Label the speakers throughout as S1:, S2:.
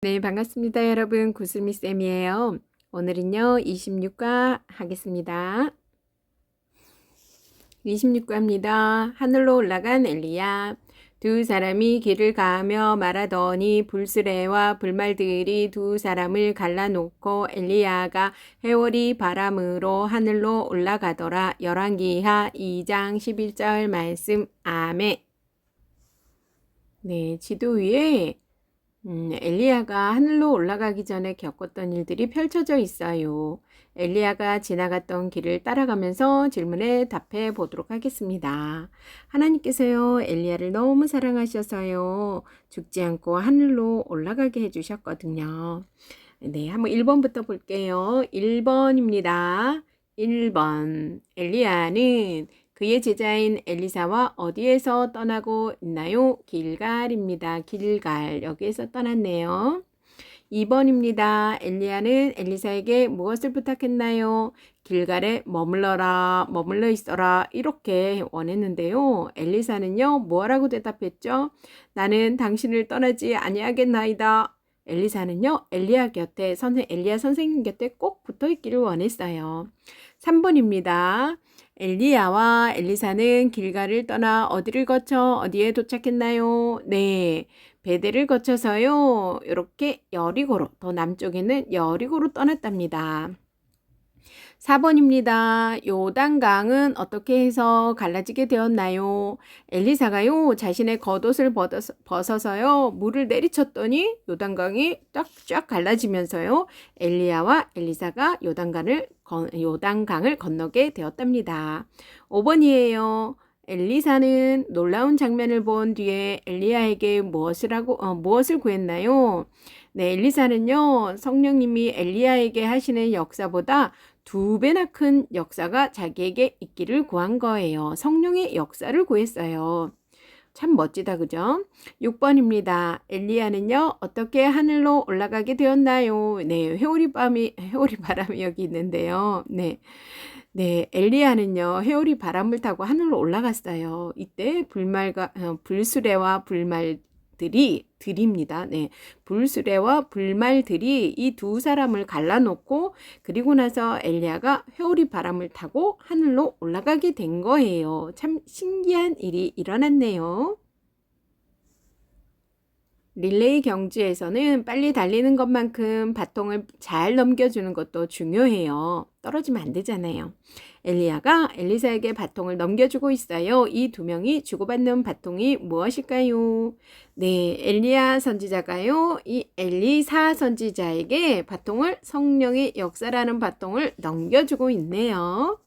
S1: 네, 반갑습니다, 여러분. 구슬미 쌤이에요. 오늘은요, 26과 하겠습니다. 26과입니다. 하늘로 올라간 엘리야. 두 사람이 길을 가며 말하더니 불수레와 불말들이 두 사람을 갈라놓고 엘리야가 해오리 바람으로 하늘로 올라가더라. 열왕기하 2장 11절 말씀. 아멘. 네, 지도 위에 엘리야가 하늘로 올라가기 전에 겪었던 일들이 펼쳐져 있어요. 엘리야가 지나갔던 길을 따라가면서 질문에 답해 보도록 하겠습니다. 하나님께서요, 엘리야를 너무 사랑하셔서요, 죽지 않고 하늘로 올라가게 해주셨거든요. 네, 한번 1번부터 볼게요. 1번입니다. 1번. 엘리야는 그의 제자인 엘리사와 어디에서 떠나고 있나요? 길갈입니다. 길갈. 여기에서 떠났네요. 2번입니다. 엘리야는 엘리사에게 무엇을 부탁했나요? 길갈에 머물러 있어라. 이렇게 원했는데요. 엘리사는요, 뭐라고 대답했죠? 나는 당신을 떠나지 아니하겠나이다. 엘리사는요, 엘리야 선생님 곁에 꼭 붙어 있기를 원했어요. 3번입니다. 엘리야와 엘리사는 길갈을 떠나 어디를 거쳐 어디에 도착했나요? 네, 베델을 거쳐서요. 이렇게 여리고로, 더 남쪽에는 여리고로 떠났답니다. 4번입니다. 요단강은 어떻게 해서 갈라지게 되었나요? 엘리사가요, 자신의 겉옷을 벗어서요, 물을 내리쳤더니 요단강이 쫙 갈라지면서요, 엘리야와 엘리사가 요단강을 건너게 되었답니다. 5번이에요. 엘리사는 놀라운 장면을 본 뒤에 엘리야에게 무엇을 구했나요? 네, 엘리사는요, 성령님이 엘리야에게 하시는 역사보다 2배나 큰 역사가 자기에게 있기를 구한 거예요. 성령의 역사를 구했어요. 참 멋지다, 그죠? 6번입니다. 엘리야는요, 어떻게 하늘로 올라가게 되었나요? 네, 회오리 바람이 여기 있는데요. 네, 엘리야는요, 회오리 바람을 타고 하늘로 올라갔어요. 이때 불수레와 들입니다. 네, 불수레와 불말들이 이 두 사람을 갈라놓고 그리고 나서 엘리야가 회오리 바람을 타고 하늘로 올라가게 된 거예요. 참 신기한 일이 일어났네요. 릴레이 경주에서는 빨리 달리는 것만큼 바통을 잘 넘겨주는 것도 중요해요. 떨어지면 안 되잖아요. 엘리야가 엘리사에게 바통을 넘겨주고 있어요. 이 두 명이 주고받는 바통이 무엇일까요? 네, 엘리야 선지자가요, 이 엘리사 선지자에게 성령의 역사라는 바통을 넘겨주고 있네요.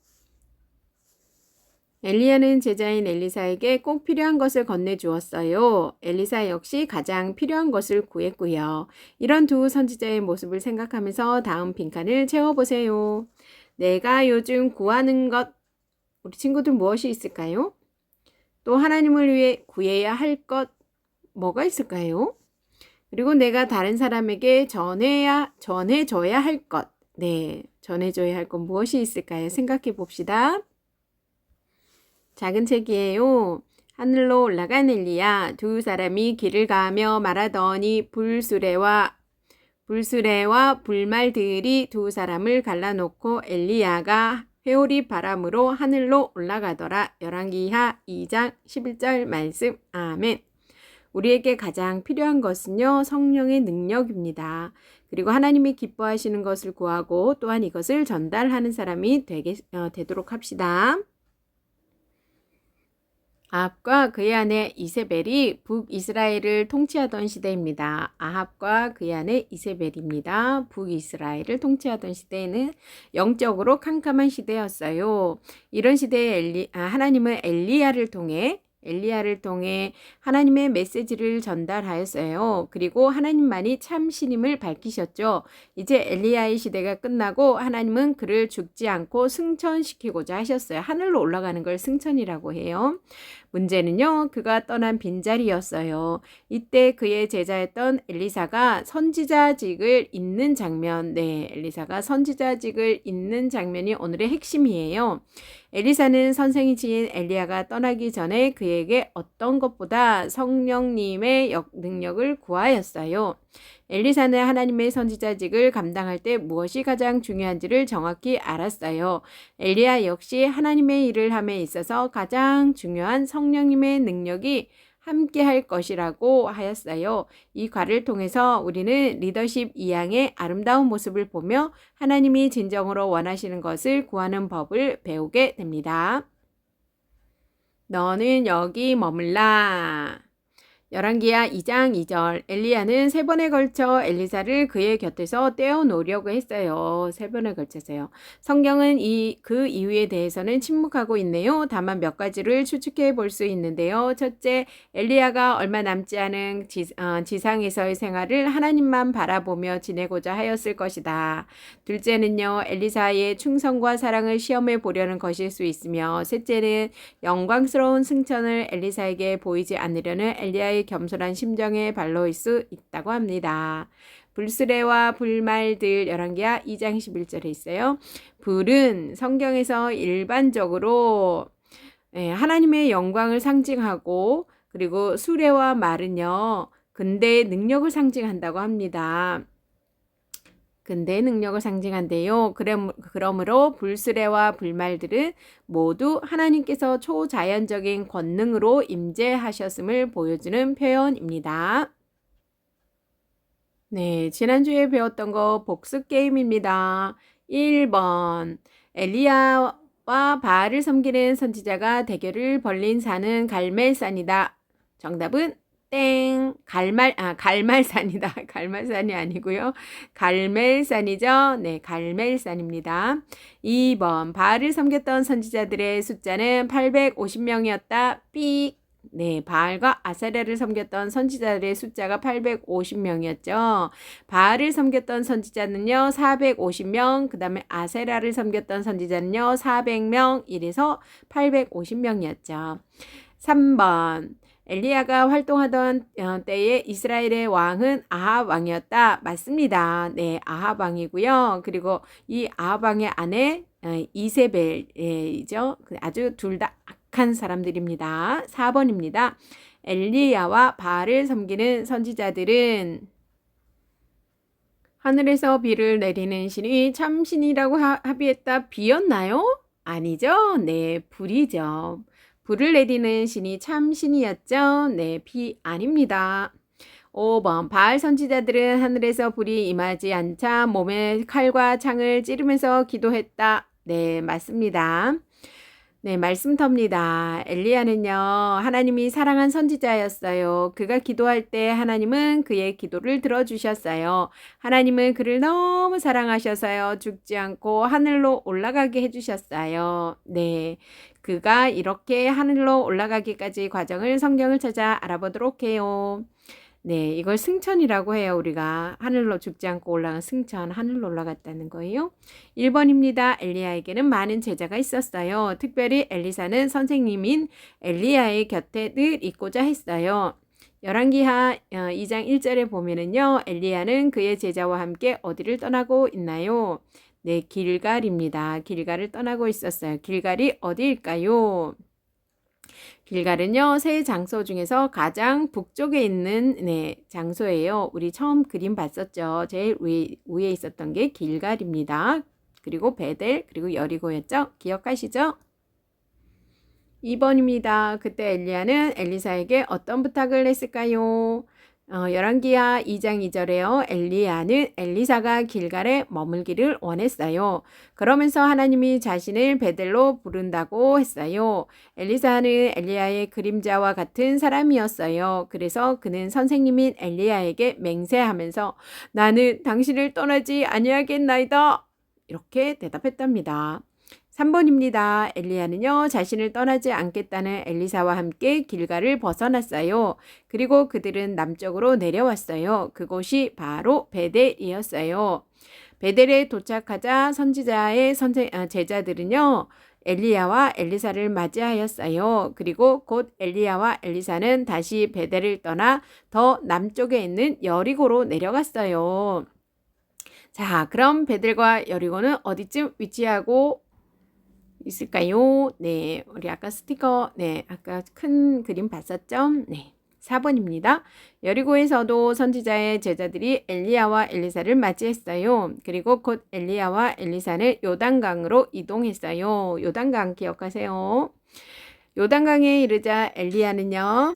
S1: 엘리야는 제자인 엘리사에게 꼭 필요한 것을 건네주었어요. 엘리사 역시 가장 필요한 것을 구했고요. 이런 두 선지자의 모습을 생각하면서 다음 빈칸을 채워보세요. 내가 요즘 구하는 것, 우리 친구들 무엇이 있을까요? 또 하나님을 위해 구해야 할 것, 뭐가 있을까요? 그리고 내가 다른 사람에게 전해줘야 할 것, 네, 전해줘야 할 것 무엇이 있을까요? 생각해 봅시다. 작은 책이에요. 하늘로 올라간 엘리야. 두 사람이 길을 가며 말하더니 불수레와 불말들이 두 사람을 갈라놓고 엘리야가 회오리 바람으로 하늘로 올라가더라. 열왕기하 2장 11절 말씀. 아멘. 우리에게 가장 필요한 것은요, 성령의 능력입니다. 그리고 하나님이 기뻐하시는 것을 구하고 또한 이것을 전달하는 사람이 되도록 합시다. 아합과 그의 아내 이세벨이 북이스라엘을 통치하던 시대입니다. 아합과 그의 아내 이세벨입니다. 북이스라엘을 통치하던 시대에는 영적으로 캄캄한 시대였어요. 이런 시대에 하나님은 엘리야를 통해 하나님의 메시지를 전달하였어요. 그리고 하나님만이 참 신임을 밝히셨죠. 이제 엘리야의 시대가 끝나고 하나님은 그를 죽지 않고 승천시키고자 하셨어요. 하늘로 올라가는 걸 승천이라고 해요. 문제는요, 그가 떠난 빈자리였어요. 이때 그의 제자였던 엘리사가 선지자직을 잇는 장면, 엘리사가 선지자직을 잇는 장면이 오늘의 핵심이에요. 엘리사는 선생이 지인 엘리야가 떠나기 전에 그에게 어떤 것보다 성령님의 능력을 구하였어요. 엘리사는 하나님의 선지자직을 감당할 때 무엇이 가장 중요한지를 정확히 알았어요. 엘리야 역시 하나님의 일을 함에 있어서 가장 중요한 성령님의 능력이 함께 할 것이라고 하였어요. 이 과를 통해서 우리는 리더십 2양의 아름다운 모습을 보며 하나님이 진정으로 원하시는 것을 구하는 법을 배우게 됩니다. 너는 여기 머물라. 열왕기하 2장 2절. 엘리야는 3번에 걸쳐 엘리사를 그의 곁에서 떼어놓으려고 했어요. 3번에 걸쳐서요. 성경은 그 이유에 대해서는 침묵하고 있네요. 다만 몇 가지를 추측해 볼 수 있는데요. 첫째, 엘리야가 얼마 남지 않은 지상에서의 생활을 하나님만 바라보며 지내고자 하였을 것이다. 둘째는요, 엘리사의 충성과 사랑을 시험해 보려는 것일 수 있으며, 셋째는 영광스러운 승천을 엘리사에게 보이지 않으려는 엘리야의 겸손한 심정의 발로일 수 있다고 합니다. 불수레와 불말들 열왕기하 2장 11절에 있어요. 불은 성경에서 일반적으로 하나님의 영광을 상징하고, 그리고 수레와 말은요 근대의 능력을 상징한다고 합니다. 근대의 능력을 상징한대요. 그러므로 불수레와 불말들은 모두 하나님께서 초자연적인 권능으로 임재하셨음을 보여주는 표현입니다. 네, 지난주에 배웠던 거 복습 게임입니다. 1번 엘리야와 바알을 섬기는 선지자가 대결을 벌린 산은 갈멜산이다. 정답은 땡. 갈말산이다. 갈말산이 아니고요. 갈멜산이죠. 네, 갈멜산입니다. 2번 바알을 섬겼던 선지자들의 숫자는 850명이었다. 삑. 네, 바알과 아세라를 섬겼던 선지자들의 숫자가 850명이었죠. 바알을 섬겼던 선지자는요 450명, 그 다음에 아세라를 섬겼던 선지자는요 400명, 이래서 850명이었죠. 3번 엘리야가 활동하던 때에 이스라엘의 왕은 아합 왕이었다. 맞습니다. 네, 아합 왕이고요. 그리고 이 아합 왕의 아내 이세벨이죠. 아주 둘 다 악한 사람들입니다. 4번입니다. 엘리야와 바알을 섬기는 선지자들은 하늘에서 비를 내리는 신이 참신이라고 합의했다. 비였나요? 아니죠. 네, 불이죠. 불을 내리는 신이 참신이었죠. 네, 비 아닙니다. 5번 바알 선지자들은 하늘에서 불이 임하지 않자 몸에 칼과 창을 찌르면서 기도했다. 네, 맞습니다. 네, 말씀터입니다. 엘리야는요, 하나님이 사랑한 선지자였어요. 그가 기도할 때 하나님은 그의 기도를 들어주셨어요. 하나님은 그를 너무 사랑하셔서요, 죽지 않고 하늘로 올라가게 해주셨어요. 네, 그가 이렇게 하늘로 올라가기까지 과정을 성경을 찾아 알아보도록 해요. 네, 이걸 승천이라고 해요. 우리가 하늘로 죽지 않고 올라간 승천, 하늘로 올라갔다는 거예요. 1번입니다. 엘리야에게는 많은 제자가 있었어요. 특별히 엘리사는 선생님인 엘리야의 곁에 늘 있고자 했어요. 열왕기하 2장 1절에 보면은요. 엘리야는 그의 제자와 함께 어디를 떠나고 있나요? 네, 길갈입니다. 길갈을 떠나고 있었어요. 길갈이 어디일까요? 길갈은요, 세 장소 중에서 가장 북쪽에 있는 장소예요. 우리 처음 그림 봤었죠. 제일 위에 있었던 게 길갈입니다. 그리고 베델, 그리고 여리고였죠. 기억하시죠? 2번입니다. 그때 엘리야는 엘리사에게 어떤 부탁을 했을까요? 열왕기하 2장 2절에요. 엘리야는 엘리사가 길갈에 머물기를 원했어요. 그러면서 하나님이 자신을 베델로 부른다고 했어요. 엘리사는 엘리야의 그림자와 같은 사람이었어요. 그래서 그는 선생님인 엘리야에게 맹세하면서 나는 당신을 떠나지 아니하겠나이다. 이렇게 대답했답니다. 3번입니다. 엘리야는요, 자신을 떠나지 않겠다는 엘리사와 함께 길갈을 벗어났어요. 그리고 그들은 남쪽으로 내려왔어요. 그곳이 바로 베델이었어요. 베델에 도착하자 선지자의 제자들은요, 엘리야와 엘리사를 맞이하였어요. 그리고 곧 엘리야와 엘리사는 다시 베델을 떠나 더 남쪽에 있는 여리고로 내려갔어요. 자, 그럼 베델과 여리고는 어디쯤 위치하고 있을까요? 네, 우리 아까 스티커, 아까 큰 그림 봤었죠? 네, 4번입니다. 여리고에서도 선지자의 제자들이 엘리야와 엘리사를 맞이했어요. 그리고 곧 엘리야와 엘리사는 요단강으로 이동했어요. 요단강 기억하세요. 요단강에 이르자 엘리야는요.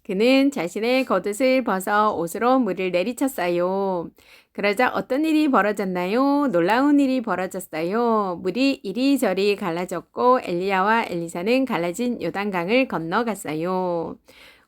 S1: 그는 자신의 겉옷을 벗어 옷으로 물을 내리쳤어요. 그러자 어떤 일이 벌어졌나요? 놀라운 일이 벌어졌어요. 물이 이리저리 갈라졌고 엘리야와 엘리사는 갈라진 요단강을 건너갔어요.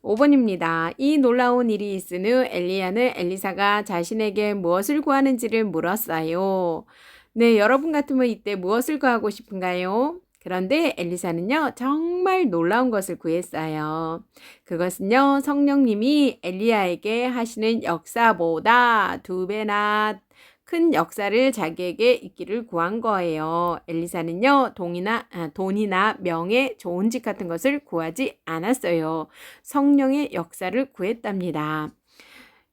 S1: 5번입니다. 이 놀라운 일이 있은 후 엘리야는 엘리사가 자신에게 무엇을 구하는지를 물었어요. 네, 여러분 같으면 이때 무엇을 구하고 싶은가요? 그런데 엘리사는요, 정말 놀라운 것을 구했어요. 그것은요, 성령님이 엘리야에게 하시는 역사보다 2배나 큰 역사를 자기에게 있기를 구한 거예요. 엘리사는요, 돈이나 명예, 좋은 집 같은 것을 구하지 않았어요. 성령의 역사를 구했답니다.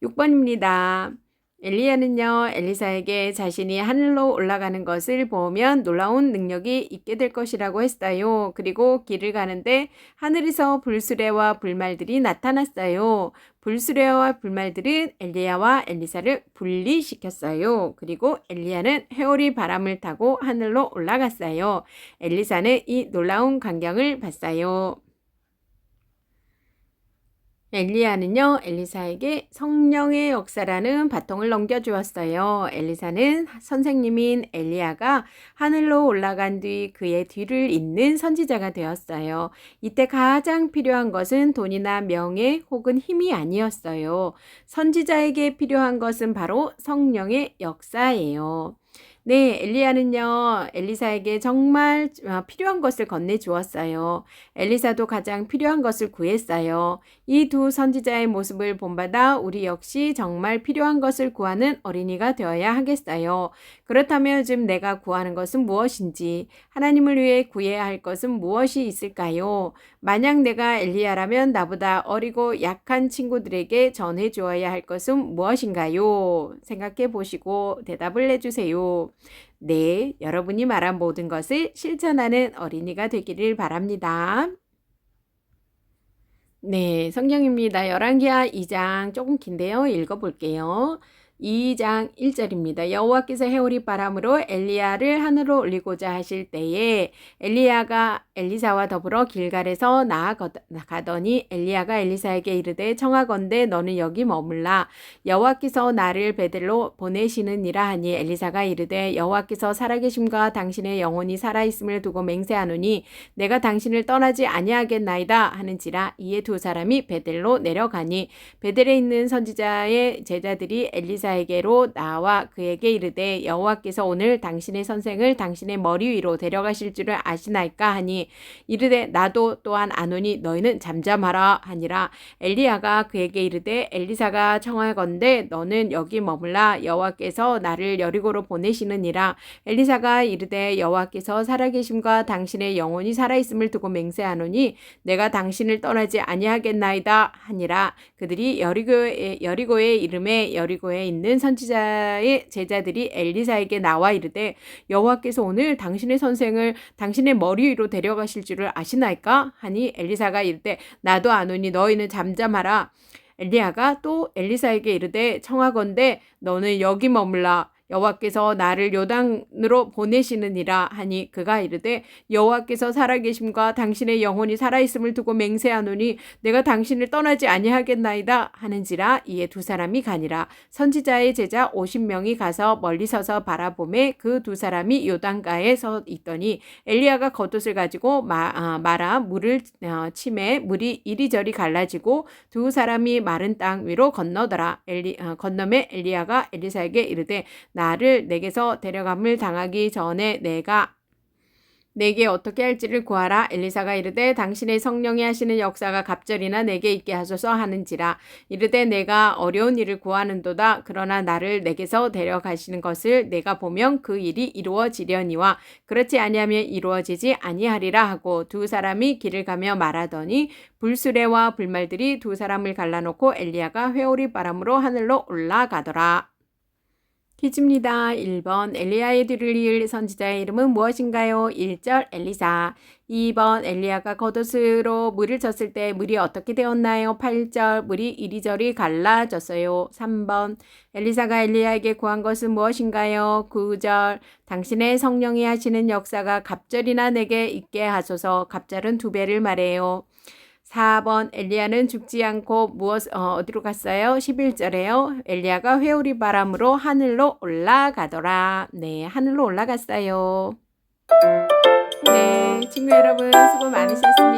S1: 6번입니다. 엘리야는요, 엘리사에게 자신이 하늘로 올라가는 것을 보면 놀라운 능력이 있게 될 것이라고 했어요. 그리고 길을 가는데 하늘에서 불수레와 불말들이 나타났어요. 불수레와 불말들은 엘리야와 엘리사를 분리시켰어요. 그리고 엘리야는 회오리 바람을 타고 하늘로 올라갔어요. 엘리사는 이 놀라운 광경을 봤어요. 엘리야는요, 엘리사에게 성령의 역사라는 바통을 넘겨주었어요. 엘리사는 선생님인 엘리야가 하늘로 올라간 뒤 그의 뒤를 잇는 선지자가 되었어요. 이때 가장 필요한 것은 돈이나 명예 혹은 힘이 아니었어요. 선지자에게 필요한 것은 바로 성령의 역사예요. 네, 엘리야는요, 엘리사에게 정말 필요한 것을 건네주었어요. 엘리사도 가장 필요한 것을 구했어요. 이 두 선지자의 모습을 본받아 우리 역시 정말 필요한 것을 구하는 어린이가 되어야 하겠어요. 그렇다면 요즘 내가 구하는 것은 무엇인지, 하나님을 위해 구해야 할 것은 무엇이 있을까요? 만약 내가 엘리야라면 나보다 어리고 약한 친구들에게 전해 주어야 할 것은 무엇인가요? 생각해 보시고 대답을 해주세요. 네, 여러분이 말한 모든 것을 실천하는 어린이가 되기를 바랍니다. 네, 성경입니다. 열왕기하 2장 조금 긴데요. 읽어볼게요. 2장 1절입니다. 여호와께서 회오리 바람으로 엘리야를 하늘로 올리고자 하실 때에 엘리야가 엘리사와 더불어 길갈에서 나아가더니 엘리야가 엘리사에게 이르되 청하건대 너는 여기 머물라 여호와께서 나를 베델로 보내시느니라 하니 엘리사가 이르되 여호와께서 살아계심과 당신의 영혼이 살아있음을 두고 맹세하노니 내가 당신을 떠나지 아니하겠나이다 하는지라. 이에 두 사람이 베델로 내려가니 베델에 있는 선지자의 제자들이 엘리사에게로 나와 그에게 이르되 여호와께서 오늘 당신의 선생을 당신의 머리 위로 데려가실 줄을 아시나이까 하니 이르되 나도 또한 아노니 너희는 잠잠하라 하니라. 엘리야가 그에게 이르되 엘리사가 청하건대 너는 여기 머물라 여호와께서 나를 여리고로 보내시느니라. 엘리사가 이르되 여호와께서 살아계심과 당신의 영혼이 살아있음을 두고 맹세하노니 내가 당신을 떠나지 아니하겠나이다 하니라. 그들이 여리고의 이름에 여리고에 있는 선지자의 제자들이 엘리사에게 나와 이르되 여호와께서 오늘 당신의 선생을 당신의 머리 위로 데려가실 줄을 아시나이까 하니 엘리사가 이르되 나도 아노니 너희는 잠잠하라. 엘리야가 또 엘리사에게 이르되 청하건대 너는 여기 머물라 여호와께서 나를 요단으로 보내시느니라 하니 그가 이르되 여호와께서 살아계심과 당신의 영혼이 살아있음을 두고 맹세하노니 내가 당신을 떠나지 아니하겠나이다 하는지라. 이에 두 사람이 가니라. 선지자의 제자 50명이 가서 멀리 서서 바라보매 그 두 사람이 요단가에 서 있더니 엘리야가 겉옷을 가지고 말아 물을 치매 물이 이리저리 갈라지고 두 사람이 마른 땅 위로 건너더라. 건너매 엘리야가 엘리사에게 이르되 나를 내게서 데려감을 당하기 전에 내게 어떻게 할지를 구하라. 엘리사가 이르되 당신의 성령이 하시는 역사가 갑절이나 내게 있게 하소서 하는지라. 이르되 내가 어려운 일을 구하는도다. 그러나 나를 내게서 데려가시는 것을 내가 보면 그 일이 이루어지려니와 그렇지 아니하면 이루어지지 아니하리라 하고 두 사람이 길을 가며 말하더니 불수레와 불말들이 두 사람을 갈라놓고 엘리야가 회오리 바람으로 하늘로 올라가더라. 퀴즈입니다. 1번 엘리야의 뒤를 이을 선지자의 이름은 무엇인가요? 1절 엘리사. 2번 엘리야가 겉옷으로 물을 줬을 때 물이 어떻게 되었나요? 8절 물이 이리저리 갈라졌어요. 3번 엘리사가 엘리야에게 구한 것은 무엇인가요? 9절 당신의 성령이 하시는 역사가 갑절이나 내게 있게 하소서. 갑절은 2배를 말해요. 4번 엘리야는 죽지 않고 어디로 갔어요? 11절에요. 엘리야가 회오리 바람으로 하늘로 올라가더라. 네, 하늘로 올라갔어요. 네, 친구 여러분 수고 많으셨습니다.